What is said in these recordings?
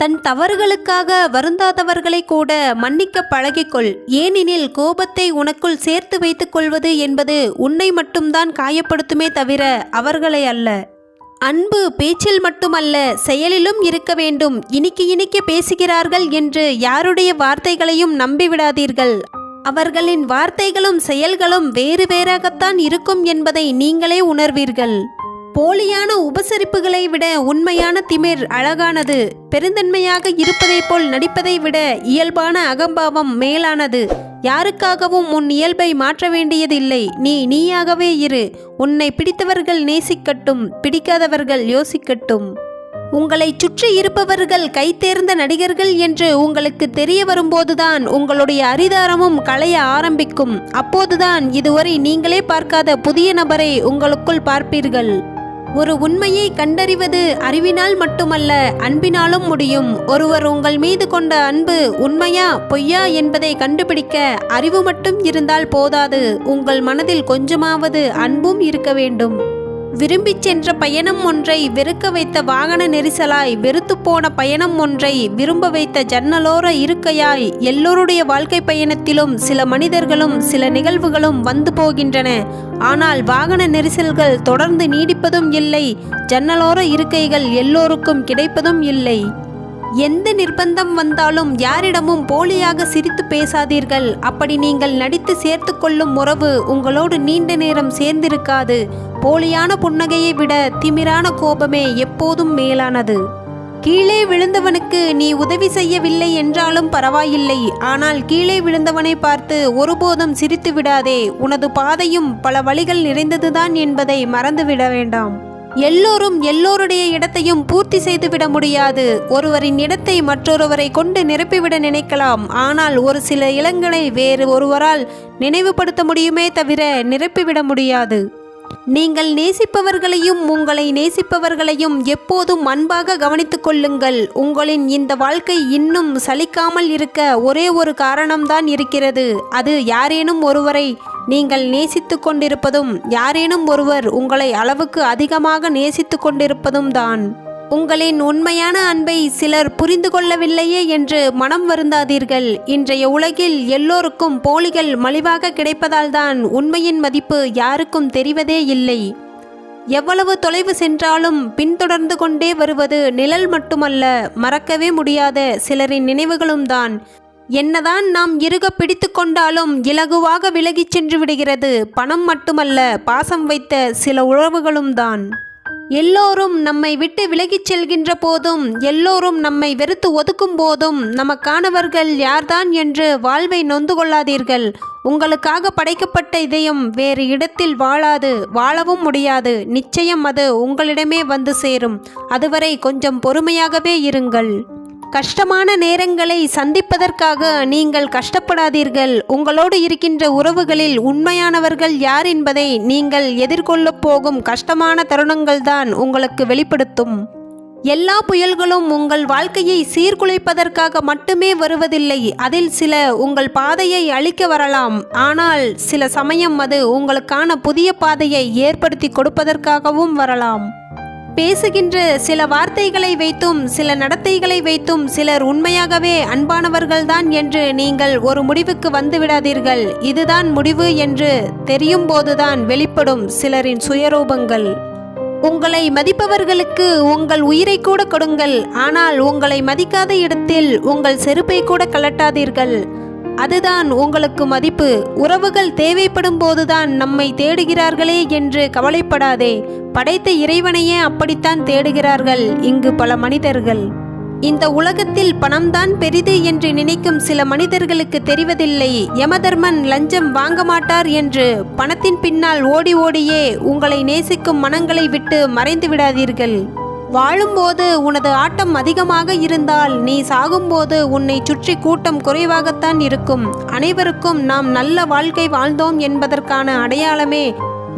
தன் தவறுகளுக்காக வருந்தாதவர்களை கூட மன்னிக்க பழகிக்கொள். ஏனெனில் கோபத்தை உனக்குள் சேர்த்து வைத்துக் கொள்வது என்பது உன்னை மட்டும்தான் காயப்படுத்துமே தவிர அவர்களை அல்ல. அன்பு பேச்சில் மட்டுமல்ல, செயலிலும் இருக்க வேண்டும். இனிக்க இனிக்க பேசுகிறார்கள் என்று யாருடைய வார்த்தைகளையும் நம்பிவிடாதீர்கள். அவர்களின் வார்த்தைகளும் செயல்களும் வேறு வேறாகத்தான் இருக்கும் என்பதை நீங்களே உணர்வீர்கள். போலியான உபசரிப்புகளை விட உண்மையான திமிர் அழகானது. பெருந்தன்மையாக இருப்பதை போல் நடிப்பதை விட இயல்பான அகம்பாவம் மேலானது. யாருக்காகவும் உன் இயல்பை மாற்ற வேண்டியதில்லை. நீ நீயாகவே இரு. உன்னை பிடித்தவர்கள் நேசிக்கட்டும், பிடிக்காதவர்கள் யோசிக்கட்டும். உங்களை சுற்றி இருப்பவர்கள் கைதேர்ந்த நடிகர்கள் என்று உங்களுக்கு தெரிய வரும்போதுதான் உங்களுடைய அரிதாரமும் களைய ஆரம்பிக்கும். அப்போதுதான் இதுவரை நீங்களே பார்க்காத புதிய நபரை உங்களுக்குள் பார்ப்பீர்கள். ஒரு உண்மையை கண்டறிவது அறிவினால் மட்டுமல்ல, அன்பினாலும் முடியும். ஒருவர் உங்கள் மீது கொண்ட அன்பு உண்மையா பொய்யா என்பதை கண்டுபிடிக்க அறிவு மட்டும் இருந்தால் போதாது. உங்கள் மனதில் கொஞ்சமாவது அன்பும் இருக்க வேண்டும். விரும்பிச் சென்ற பயணம் ஒன்றை வெறுக்க வைத்த வாகன நெரிசலாய், வெறுத்து போன பயணம் ஒன்றை விரும்ப வைத்த ஜன்னலோர இருக்கையாய், எல்லோருடைய வாழ்க்கை பயணத்திலும் சில மனிதர்களும் சில நிகழ்வுகளும் வந்து போகின்றன. ஆனால் வாகன நெரிசல்கள் தொடர்ந்து நீடிப்பதும் இல்லை, ஜன்னலோர இருக்கைகள் எல்லோருக்கும் கிடைப்பதும் இல்லை. எந்த நிர்பந்தம் வந்தாலும் யாரிடமும் போலியாக சிரித்து பேசாதீர்கள். அப்படி நீங்கள் நடித்து சேர்த்து கொள்ளும் உறவு உங்களோடு நீண்ட நேரம் சேர்ந்திருக்காது. போலியான புன்னகையை விட திமிரான கோபமே எப்போதும் மேலானது. கீழே விழுந்தவனுக்கு நீ உதவி செய்யவில்லை என்றாலும் பரவாயில்லை. ஆனால் கீழே விழுந்தவனை பார்த்து ஒருபோதும் சிரித்து விடாதே. உனது பாதையும் பல வழிகள் நிறைந்ததுதான் என்பதை மறந்துவிட வேண்டாம். எல்லோரும் எல்லோருடைய இடத்தையும் பூர்த்தி செய்துவிட முடியாது. ஒருவரின் இடத்தை மற்றொருவரை கொண்டு நிரப்பிவிட நினைக்கலாம். ஆனால் ஒரு சில இடங்களை வேறு ஒருவரால் நினைவுபடுத்த முடியுமே தவிர நிரப்பிவிட முடியாது. நீங்கள் நேசிப்பவர்களையும் உங்களை நேசிப்பவர்களையும் எப்போதும் அன்பாக கவனித்துக் கொள்ளுங்கள். உங்களின் இந்த வாழ்க்கை இன்னும் சலிக்காமல் இருக்க ஒரே ஒரு காரணம்தான் இருக்கிறது. அது யாரேனும் ஒருவரை நீங்கள் நேசித்து கொண்டிருப்பதும், யாரேனும் ஒருவர் உங்களை அளவுக்கு அதிகமாக நேசித்து கொண்டிருப்பதும் தான். உங்களின் உண்மையான அன்பை சிலர் புரிந்து கொள்ளவில்லையே என்று மனம் வருந்தாதீர்கள். இன்றைய உலகில் எல்லோருக்கும் போலிகள் மலிவாக கிடைப்பதால் தான் உண்மையின் மதிப்பு யாருக்கும் தெரிவதே இல்லை. எவ்வளவு தொலைவு சென்றாலும் பின்தொடர்ந்து கொண்டே வருவது நிழல் மட்டுமல்ல, மறக்கவே முடியாத சிலரின் நினைவுகளும் தான். என்னதான் நாம் இறுக பிடித்து கொண்டாலும் இலகுவாக விலகிச் சென்று விடுகிறது பணம் மட்டுமல்ல, பாசம் வைத்த சில உறவுகளும் தான். எல்லோரும் நம்மை விட்டு விலகிச் செல்கின்ற போதும், எல்லோரும் நம்மை வெறுத்து ஒதுக்கும் போதும் நமக்கானவர்கள் யார்தான் என்று வாழ்வை நொந்து கொள்ளாதீர்கள். உங்களுக்காக படைக்கப்பட்ட இதயம் வேறு இடத்தில் வாழாது, வாழவும் முடியாது. நிச்சயம் அது உங்களிடமே வந்து சேரும். அதுவரை கொஞ்சம் பொறுமையாகவே இருங்கள். கஷ்டமான நேரங்களை சந்திப்பதற்காக நீங்கள் கஷ்டப்படாதீர்கள். உங்களோடு இருக்கின்ற உறவுகளில் உண்மையானவர்கள் யார் என்பதை நீங்கள் எதிர்கொள்ளப் போகும் கஷ்டமான தருணங்கள்தான் உங்களுக்கு வெளிப்படுத்தும். எல்லா புயல்களும் உங்கள் வாழ்க்கையை சீர்குலைப்பதற்காக மட்டுமே வருவதில்லை. அதில் சில உங்கள் பாதையை அழிக்க வரலாம். ஆனால் சில சமயம் அது உங்களுக்கான புதிய பாதையை ஏற்படுத்தி கொடுப்பதற்காகவும் வரலாம். பேசுகின்ற சில வார்த்தைகளை வைத்தும் சில நடத்தைகளை வைத்தும் சிலர் உண்மையாகவே அன்பானவர்கள்தான் என்று நீங்கள் ஒரு முடிவுக்கு வந்துவிடாதீர்கள். இதுதான் முடிவு என்று தெரியும் போதுதான் வெளிப்படும் சிலரின் சுயரூபங்கள். உங்களை மதிப்பவர்களுக்கு உங்கள் உயிரை கூட கொடுங்கள். ஆனால் உங்களை மதிக்காத இடத்தில் உங்கள் செருப்பை கூட கலட்டாதீர்கள். அதுதான் உங்களுக்கு மதிப்பு. உறவுகள் தேவைப்படும் போதுதான் நம்மை தேடுகிறார்களே என்று கவலைப்படாதே. படைத்த இறைவனையே அப்படித்தான் தேடுகிறார்கள் இங்கு பல மனிதர்கள். இந்த உலகத்தில் பணம்தான் பெரிது என்று நினைக்கும் சில மனிதர்களுக்கு தெரிவதில்லை, யமதர்மன் லஞ்சம் வாங்க மாட்டார் என்று. பணத்தின் பின்னால் ஓடி ஓடியே உங்களை நேசிக்கும் மனங்களை விட்டு மறைந்து விடாதீர்கள். வாழும்போது உனது ஆட்டம் அதிகமாக இருந்தால் நீ சாகும்போது உன்னை சுற்றி கூட்டம் குறைவாகத்தான் இருக்கும். அனைவருக்கும் நாம் நல்ல வாழ்க்கை வாழ்ந்தோம் என்பதற்கான அடையாளமே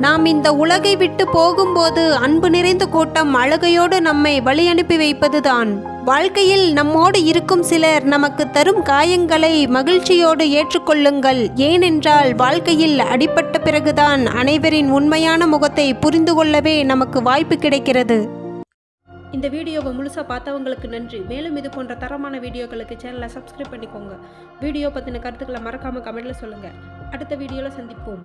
நாம் இந்த உலகை விட்டு போகும்போது அன்பு நிறைந்த கூட்டம் அழுகையோடு நம்மை வழி அனுப்பி வைப்பதுதான். வாழ்க்கையில் நம்மோடு இருக்கும் சிலர் நமக்கு தரும் காயங்களை மகிழ்ச்சியோடு ஏற்றுக்கொள்ளுங்கள். ஏனென்றால் வாழ்க்கையில் அடிபட்ட பிறகுதான் அனைவரின் உண்மையான முகத்தை புரிந்து கொள்ளவே நமக்கு வாய்ப்பு கிடைக்கிறது. இந்த வீடியோவை முழுசாக பார்த்தவங்களுக்கு நன்றி. மேலும் இது போன்ற தரமான வீடியோக்களுக்கு சேனலை சப்ஸ்கிரைப் பண்ணிக்கோங்க. வீடியோ பற்றின கருத்துக்களை மறக்காமல் கமெண்ட்டில் சொல்லுங்கள். அடுத்த வீடியோவில் சந்திப்போம்.